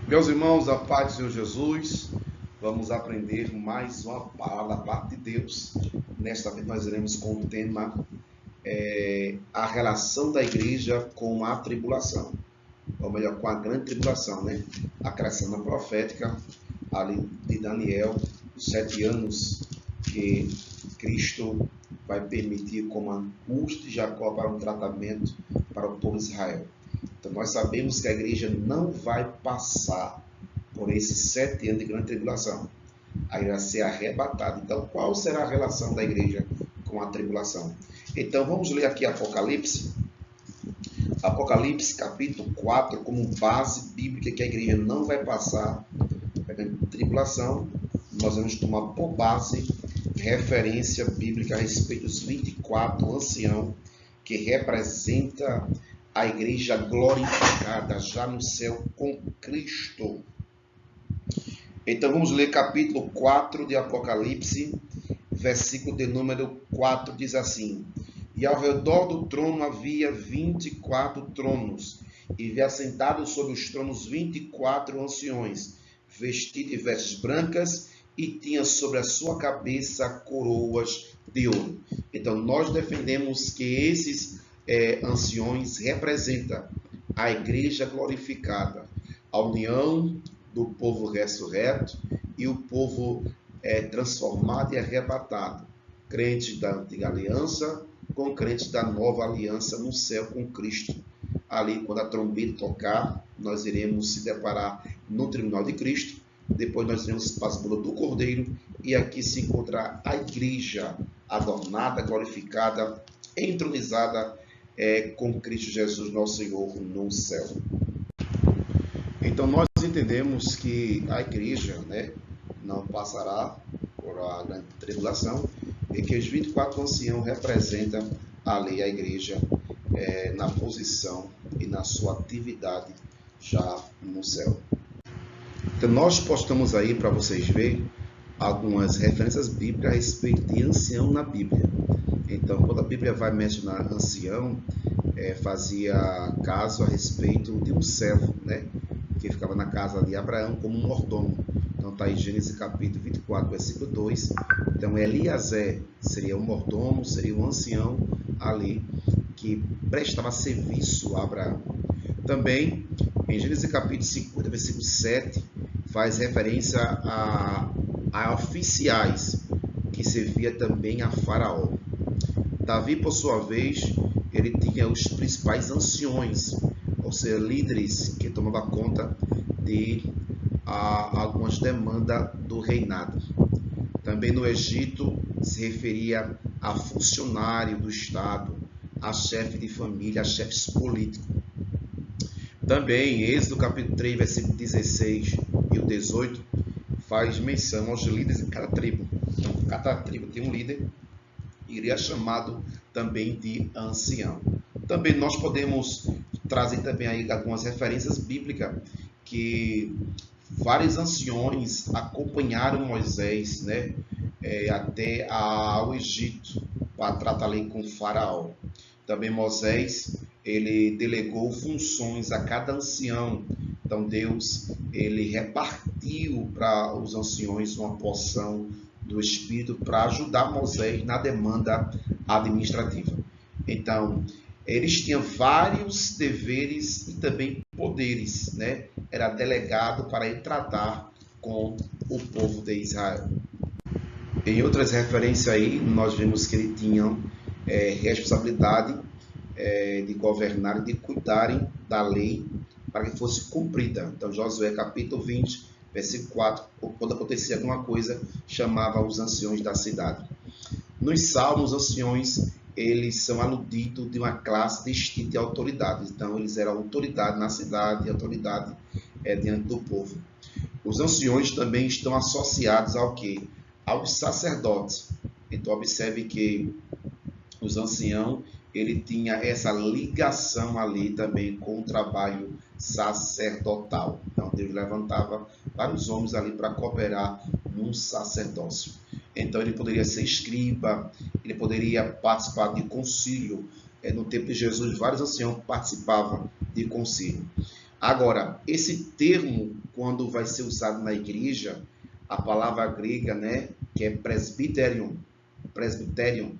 Meus irmãos, a paz do Senhor Jesus, vamos aprender mais uma palavra da parte de Deus. Nesta vez nós iremos com o tema a relação da igreja com a tribulação, ou melhor, com a grande tribulação, né? A crescente profética ali de Daniel, os 7 anos que Cristo vai permitir como angústia de Jacó para um tratamento para o povo de Israel. Então nós sabemos que a igreja não vai passar por esses 7 anos de grande tribulação. A igreja vai ser arrebatada. Então qual será a relação da igreja com a tribulação? Então vamos ler aqui Apocalipse. Apocalipse capítulo 4 como base bíblica que a igreja não vai passar a grande tribulação. Nós vamos tomar por base referência bíblica a respeito dos 24 anciãos que representa a igreja glorificada já no céu com Cristo. Então vamos ler capítulo 4 de Apocalipse, versículo de número 4, diz assim: E ao redor do trono havia 24 tronos, e vi assentados sobre os tronos 24 anciões, vestidos de vestes brancas, e tinha sobre a sua cabeça coroas de ouro. Então nós defendemos que esses anciões representam a igreja glorificada, a união do povo ressurreto e o povo transformado e arrebatado, crentes da antiga aliança com crentes da nova aliança no céu com Cristo. Ali, quando a trombeta tocar, nós iremos se deparar no tribunal de Cristo. Depois nós iremos para as bodas do Cordeiro, e aqui se encontrará a igreja adornada, glorificada, entronizada com Cristo Jesus, nosso Senhor, no céu. Então nós entendemos que a igreja, não passará por a grande tribulação, e que os 24 anciãos representam ali a igreja na posição e na sua atividade já no céu. Então nós postamos aí para vocês verem algumas referências bíblicas a respeito de ancião na Bíblia. Então quando a Bíblia vai mencionar ancião, fazia caso a respeito de um servo, que ficava na casa de Abraão como um mordomo. Então está em Gênesis capítulo 24, versículo 2. Então Eliezer seria o mordomo, seria o ancião ali que prestava serviço a Abraão. Também em Gênesis capítulo 50, versículo 7, faz referência a oficiais que servia também a Faraó. Davi, por sua vez, ele tinha os principais anciões, ou seja, líderes que tomavam conta de algumas demandas do reinado. Também no Egito se referia a funcionário do Estado, a chefe de família, a chefes políticos. Também em Êxodo capítulo 3, versículo 16 e o 18, faz menção aos líderes de cada tribo. Então, cada tribo tem um líder, iria chamado também de ancião. Também nós podemos trazer também aí algumas referências bíblicas que vários anciões acompanharam Moisés, até ao Egito para tratar ali com Faraó. Também Moisés, ele delegou funções a cada ancião. Então Deus, ele repartiu para os anciões uma porção do Espírito para ajudar Moisés na demanda administrativa. Então, eles tinham vários deveres e também poderes, Era delegado para ir tratar com o povo de Israel. Em outras referências aí, nós vemos que eles tinham responsabilidade de governar e de cuidarem da lei para que fosse cumprida. Então, Josué capítulo 20, versículo 4, quando acontecia alguma coisa, chamava os anciões da cidade. Nos Salmos, os anciões, eles são aludidos de uma classe distinta de autoridades. Então, eles eram autoridade na cidade e autoridade diante do povo. Os anciões também estão associados ao quê? Aos sacerdotes. Então, observe que os anciãos, ele tinha essa ligação ali também com o trabalho sacerdotal. Então, Deus levantava vários homens ali para cooperar num sacerdócio. Então, ele poderia ser escriba, ele poderia participar de concílio. No tempo de Jesus, vários anciãos participavam de concílio. Agora, esse termo, quando vai ser usado na igreja, a palavra grega, né, que é presbyterion, presbyterion.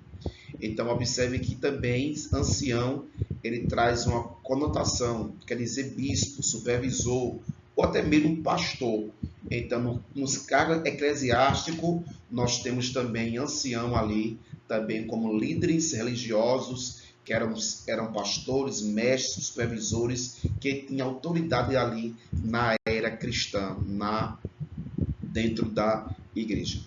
Então, observe que também ancião, ele traz uma conotação, quer dizer bispo, supervisor, ou até mesmo pastor. Então, nos cargos eclesiásticos, nós temos também ancião ali, também como líderes religiosos, que eram pastores, mestres, supervisores, que tinham autoridade ali na era cristã, dentro da igreja.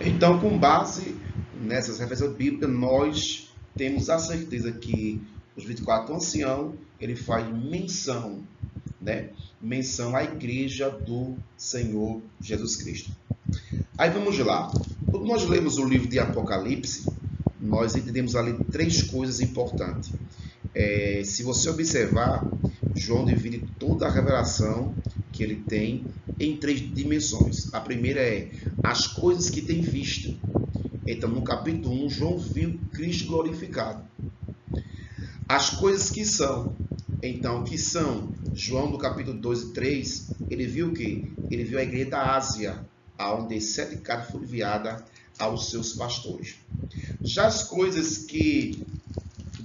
Então, com base nessas referências bíblicas, nós temos a certeza que os 24 anciãos, ele faz menção, né? Menção à igreja do Senhor Jesus Cristo. Aí vamos lá. Quando nós lemos o livro de Apocalipse, nós entendemos ali 3 coisas importantes. Se você observar, João divide toda a revelação que ele tem em 3 dimensões. A primeira é as coisas que tem visto. Então, no capítulo 1, João viu Cristo glorificado. As coisas que são. Então, que são? João, no capítulo 2 e 3, ele viu o quê? Ele viu a igreja da Ásia, onde 7 cartas foram enviadas aos seus pastores. Já as coisas que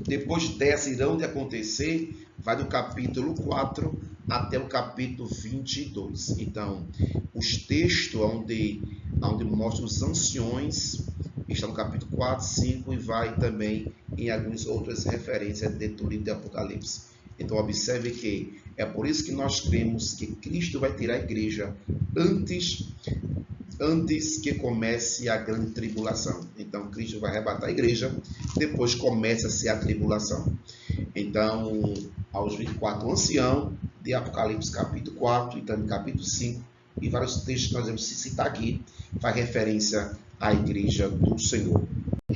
depois dessa irão de acontecer, vai do capítulo 4 até o capítulo 22. Então, os textos onde mostra os anciões, está no capítulo 4, 5 e vai também em algumas outras referências dentro do livro de Apocalipse. Então, observe que é por isso que nós cremos que Cristo vai tirar a igreja antes que comece a grande tribulação. Então, Cristo vai arrebatar a igreja, depois começa-se a tribulação. Então, aos 24 anciãos, de Apocalipse capítulo 4 e também capítulo 5, e vários textos que nós vamos citar aqui, faz referência à igreja do Senhor.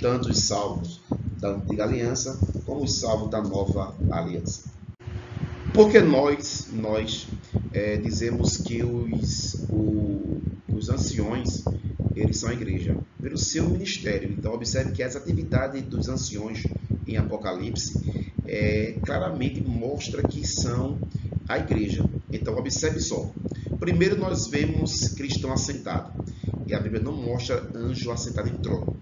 Tanto os salvos da antiga aliança, como os salvos da nova aliança. Porque nós dizemos que os anciões, eles são a igreja, pelo seu ministério. Então, observe que essa atividade dos anciões em Apocalipse claramente mostra que são a igreja. Então, observe só. Primeiro, nós vemos cristão assentado. E a Bíblia não mostra anjo assentado em trono.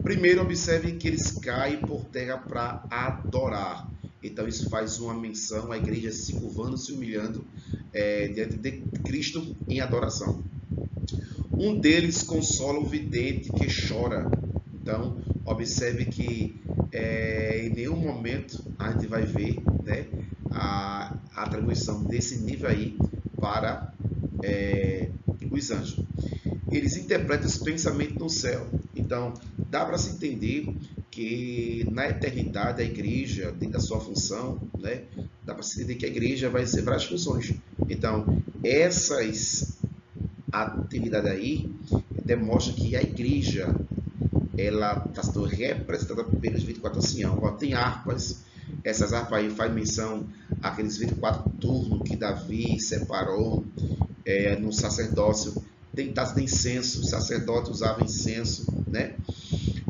Primeiro, observe que eles caem por terra para adorar. Então, isso faz uma menção à igreja se curvando, se humilhando diante de Cristo em adoração. Um deles consola o vidente que chora. Então, observe que em nenhum momento a gente vai ver, né, a atribuição desse nível aí para os anjos. Eles interpretam os pensamentos no céu. Então, dá para se entender que na eternidade a igreja, dentro da sua função, né, dá para se entender que a igreja vai exercer várias funções. Então, essas atividades aí demonstram que a igreja ela está sendo representada pelos 24 anciãos. Tem harpas, essas harpas aí fazem menção àqueles 24 turnos que Davi separou no sacerdócio. Tem taça de incenso, os sacerdotes usavam incenso, né?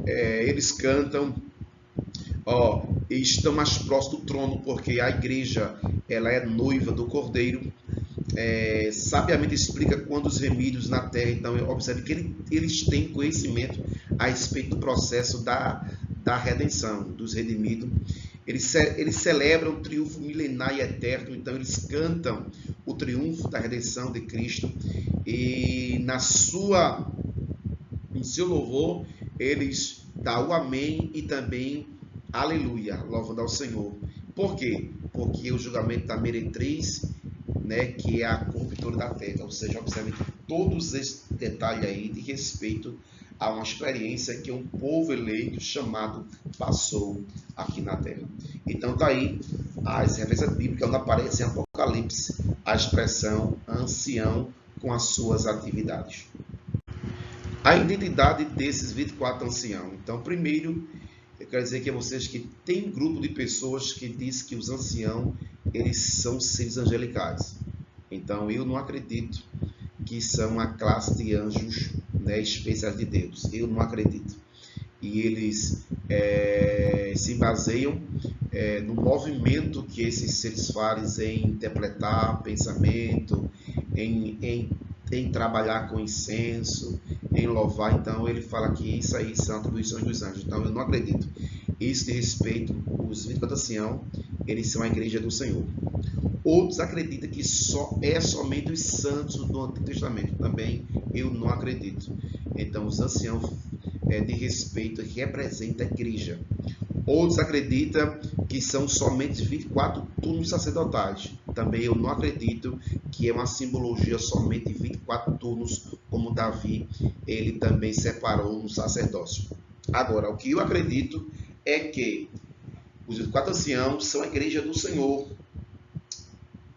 Eles cantam, estão mais próximos do trono, porque a igreja ela é noiva do Cordeiro. Sabiamente explica quando os remidos na terra. Então, observe que eles têm conhecimento a respeito do processo da redenção, dos redimidos. Eles celebram o triunfo milenar e eterno. Então, eles cantam o triunfo da redenção de Cristo. E em seu louvor, eles dão o amém e também aleluia, louvando ao Senhor. Por quê? Porque o julgamento da meretriz, né, que é a corruptora da terra. Ou seja, observe todos esses detalhes aí de respeito a uma experiência que um povo eleito chamado passou aqui na terra. Então está aí as referências bíblicas onde aparece em Apocalipse a expressão ancião com as suas atividades. A identidade desses 24 anciãos. Então, primeiro, eu quero dizer aqui a vocês que tem um grupo de pessoas que diz que os anciãos eles são seres angelicais. Então, eu não acredito que são uma classe de anjos, né, especiais de Deus. Eu não acredito. E eles se baseiam no movimento que esses seres fazem em interpretar pensamento, em trabalhar com incenso, em louvar. Então ele fala que isso aí são atribuições dos anjos. Então eu não acredito. Isso de respeito, os 24 anciãos, eles são a igreja do Senhor. Outros acreditam que somente os santos do Antigo Testamento. Também eu não acredito. Então os anciãos de respeito representam a igreja. Outros acreditam que são somente 24 turnos sacerdotais. Também eu não acredito que é uma simbologia somente 24 turnos, como Davi, ele também separou no sacerdócio. Agora, o que eu acredito é que os 24 anciãos são a igreja do Senhor,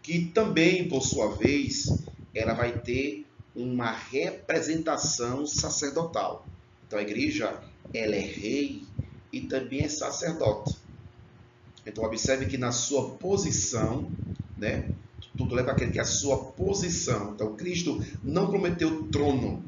que também, por sua vez, ela vai ter uma representação sacerdotal. Então, a igreja, ela é rei e também é sacerdote. Então, observe que na sua posição, né, tudo leva a crer que a sua posição. Então, Cristo não prometeu trono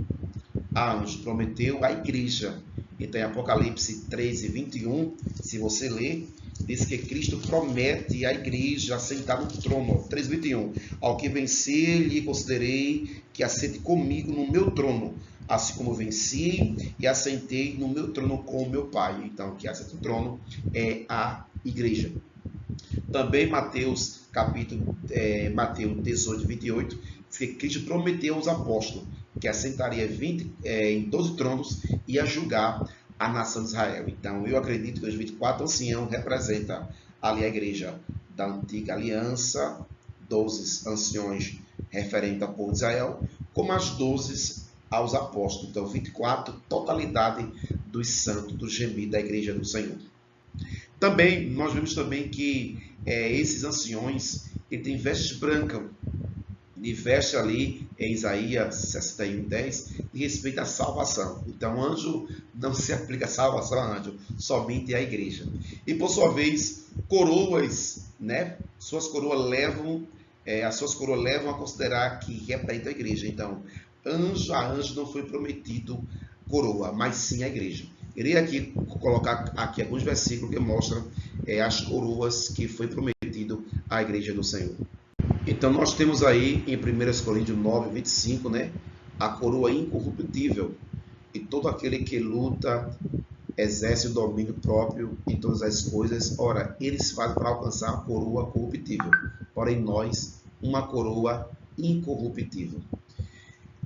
a anjos, prometeu a igreja. Então, em Apocalipse 13, 21, se você ler, diz que Cristo promete a igreja sentar no trono. 13, 21. Ao que vencer, lhe considerei que assente comigo no meu trono, assim como venci e assentei no meu trono com o meu Pai. Então, que assenta no trono é a igreja. Também Mateus 18, 28, diz que Cristo prometeu aos apóstolos que assentaria em 12 tronos e ia julgar a nação de Israel. Então, eu acredito que os 24 anciãos representam ali a igreja da antiga aliança, 12 anciões referentes ao povo de Israel, como as 12 aos apóstolos. Então, 24, totalidade dos santos, do gemido da igreja do Senhor. Também, nós vemos também que esses anciões, ele tem vestes brancas, e veste ali em Isaías 61, 10, de respeito à salvação. Então, anjo não se aplica a salvação a anjo, somente à igreja. E por sua vez, coroas, né? As suas coroas levam a considerar que representa a igreja. Então, a anjo não foi prometido coroa, mas sim a igreja. Irei aqui colocar aqui alguns versículos que mostram as coroas que foi prometido à igreja do Senhor. Então, nós temos aí em 1 Coríntios 9, 25, né? A coroa incorruptível. E todo aquele que luta, exerce o domínio próprio em todas as coisas. Ora, eles fazem para alcançar a coroa corruptível. Porém, nós, uma coroa incorruptível.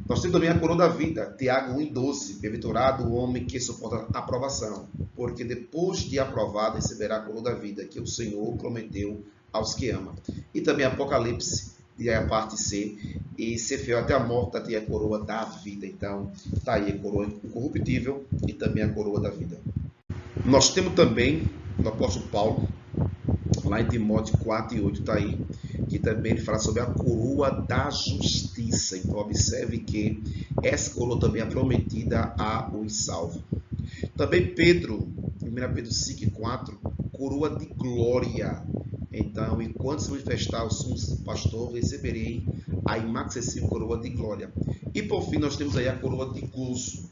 Nós temos também a coroa da vida. Tiago 1,12. Bem-aventurado o homem que suporta a aprovação, porque depois de aprovado receberá a coroa da vida, que o Senhor prometeu aos que ama. E também Apocalipse, a parte C, e ser fiel até a morte, até a coroa da vida. Então, está aí a coroa incorruptível e também a coroa da vida. Nós temos também, no apóstolo Paulo, lá em Timóteo 4 e 8, está aí, que também ele fala sobre a coroa da justiça. Então, observe que essa coroa também é prometida aos salvos. Também Pedro, 1 Pedro 5 e 4, coroa de glória. Então, enquanto se manifestar o sumo pastor, receberei a inacessível coroa de glória. E por fim, nós temos aí a coroa de gozo.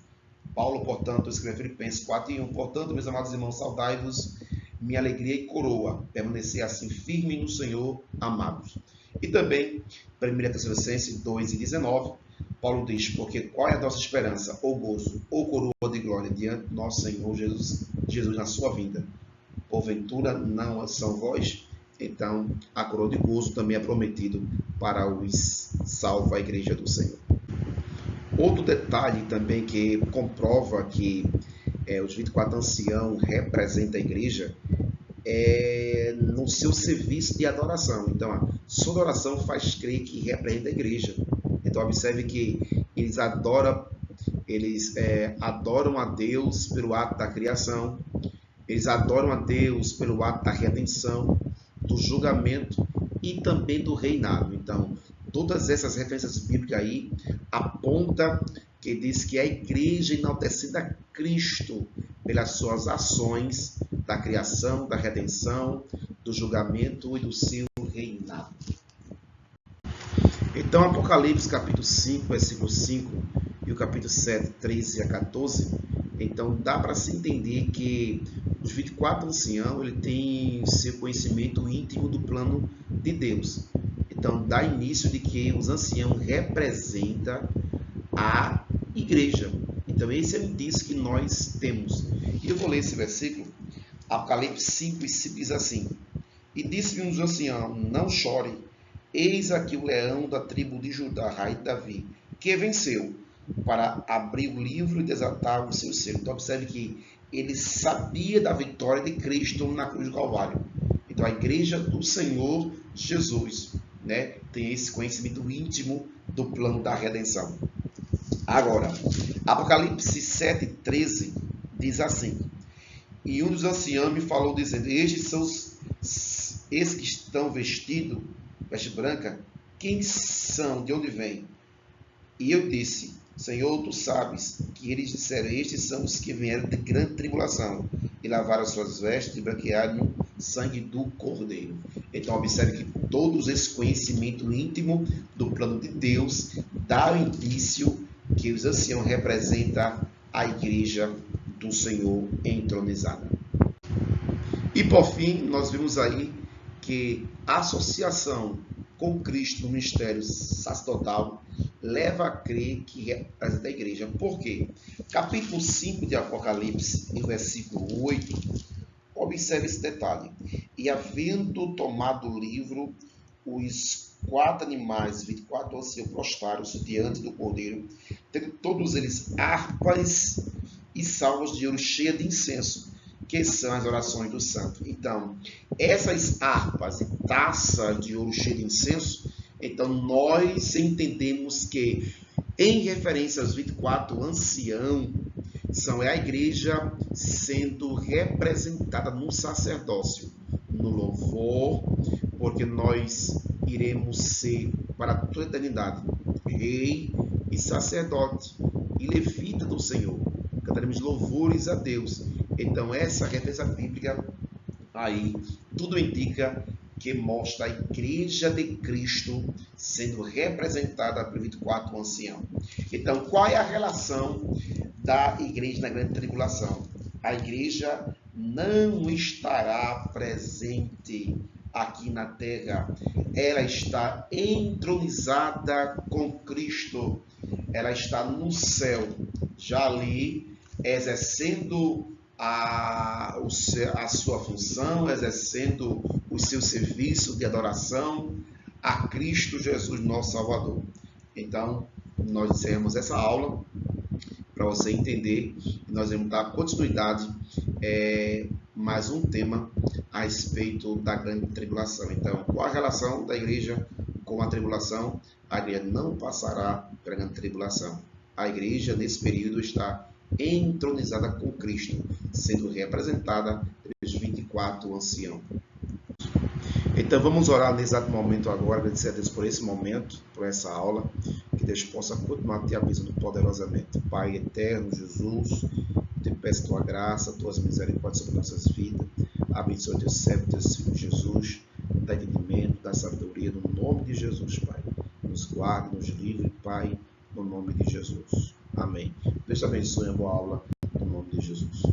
Paulo, portanto, escreve Filipenses 4 e 1. Portanto, meus amados irmãos, saudai-vos, minha alegria e coroa, permanecer assim firme no Senhor, amados. E também, 1 Tessalonicenses 2 e 19, Paulo diz, porque qual é a nossa esperança, ou gozo, ou coroa de glória, diante do nosso Senhor Jesus na sua vinda? Porventura, não são vós? Então, a coroa de gozo também é prometido para os salvos, a igreja do Senhor. Outro detalhe também que comprova que os 24 anciãos representam a igreja no seu serviço de adoração. Então, a sua adoração faz crer que representa a igreja. Então, observe que eles adoram a Deus pelo ato da criação, eles adoram a Deus pelo ato da redenção, do julgamento e também do reinado. Então, todas essas referências bíblicas aí apontam que diz que a igreja enaltecida a Cristo pelas suas ações da criação, da redenção, do julgamento e do seu reinado. Então, Apocalipse capítulo 5, versículo 5 e o capítulo 7, 13 a 14, Então dá para se entender que os 24 anciãos ele tem seu conhecimento íntimo do plano de Deus. Então dá início de que os anciãos representam a igreja. Então esse é o indício que nós temos. E eu vou ler esse versículo, Apocalipse 5, e 5 diz assim: E disse-me um dos anciãos: Não chore, eis aqui o leão da tribo de Judá, raiz de Davi, que venceu, para abrir o livro e desatar o seu selo. Então observe que ele sabia da vitória de Cristo na cruz do Calvário. Então a igreja do Senhor Jesus, né, tem esse conhecimento íntimo do plano da redenção. Agora, Apocalipse 7,13 diz assim: E um dos anciãos me falou dizendo: Estes são esses que estão vestidos, veste branca, quem são? De onde vêm? E eu disse: Senhor, tu sabes. Que eles disseram: Estes são os que vieram de grande tribulação e lavaram suas vestes e branquearam no sangue do Cordeiro. Então observe que todos esse conhecimento íntimo do plano de Deus dá o indício que os anciãos representam a igreja do Senhor entronizada. E por fim, nós vimos aí que a associação com Cristo no ministério sacerdotal leva a crer que representa a igreja. Por quê? Capítulo 5 de Apocalipse, e versículo 8, observe esse detalhe. E havendo tomado o livro, os 4 animais, 24 anciãos, prostraram-se diante do Cordeiro, tendo todos eles harpas e salvas de ouro cheias de incenso, que são as orações do santo. Então, essas harpas e taças de ouro cheia de incenso, então nós entendemos que, em referência aos 24 anciãos, são a igreja sendo representada no sacerdócio, no louvor, porque nós iremos ser para toda a eternidade rei e sacerdote e levita do Senhor. Cantaremos louvores a Deus. Então essa referência bíblica aí, tudo indica que mostra a igreja de Cristo sendo representada por 24 anciãos. Então, qual é a relação da igreja na grande tribulação? A igreja não estará presente aqui na terra. Ela está entronizada com Cristo. Ela está no céu, já ali, exercendo a sua função, exercendo o seu serviço de adoração a Cristo Jesus, nosso Salvador. Então, nós encerramos essa aula para você entender. Nós vamos dar continuidade mais um tema a respeito da grande tribulação. Então, qual a relação da igreja com a tribulação? A igreja não passará pela grande tribulação. A igreja, nesse período, está entronizada com Cristo, sendo representada pelos 24 anciãos. Então vamos orar nesse exato momento agora, agradecer a Deus por esse momento, por essa aula, que Deus possa continuar te abençoando poderosamente. Pai eterno, Jesus, te peço tua graça, tuas misericórdias sobre nossas vidas. Abençoa teu servo, teu filho Jesus, dá entendimento, dá sabedoria, no nome de Jesus, Pai. Nos guarde, nos livre, Pai, no nome de Jesus. Amém. Deus te abençoe, boa aula, no nome de Jesus.